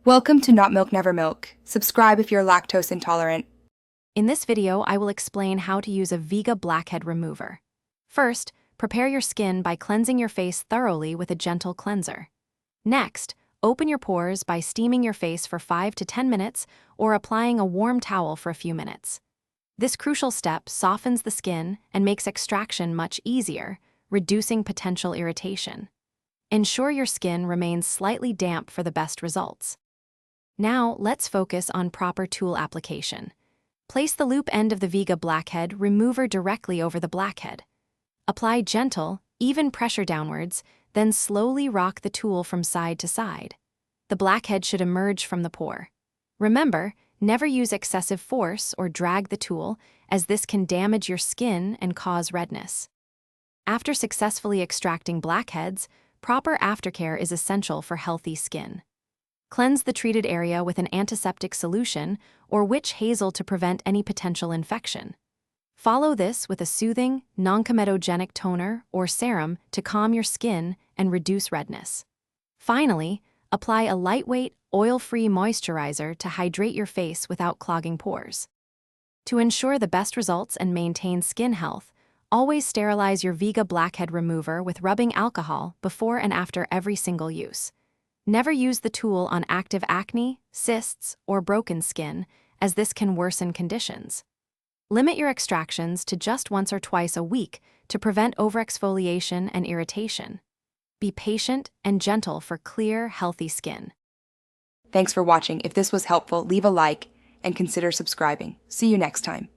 Welcome to Not Milk Never Milk. Subscribe if you're lactose intolerant. In this video, I will explain how to use a Vega Blackhead remover. First, prepare your skin by cleansing your face thoroughly with a gentle cleanser. Next, open your pores by steaming your face for 5 to 10 minutes or applying a warm towel for a few minutes. This crucial step softens the skin and makes extraction much easier, reducing potential irritation. Ensure your skin remains slightly damp for the best results. Now, let's focus on proper tool application. Place the loop end of the Vega Blackhead remover directly over the blackhead. Apply gentle, even pressure downwards, then slowly rock the tool from side to side. The blackhead should emerge from the pore. Remember, never use excessive force or drag the tool, as this can damage your skin and cause redness. After successfully extracting blackheads, proper aftercare is essential for healthy skin. Cleanse the treated area with an antiseptic solution or witch hazel to prevent any potential infection. Follow this with a soothing, non-comedogenic toner or serum to calm your skin and reduce redness. Finally, apply a lightweight, oil-free moisturizer to hydrate your face without clogging pores. To ensure the best results and maintain skin health, always sterilize your Vega Blackhead remover with rubbing alcohol before and after every single use. Never use the tool on active acne, cysts, or broken skin, as this can worsen conditions. Limit your extractions to just once or twice a week to prevent overexfoliation and irritation. Be patient and gentle for clear, healthy skin. Thanks for watching. If this was helpful, leave a like and consider subscribing. See you next time.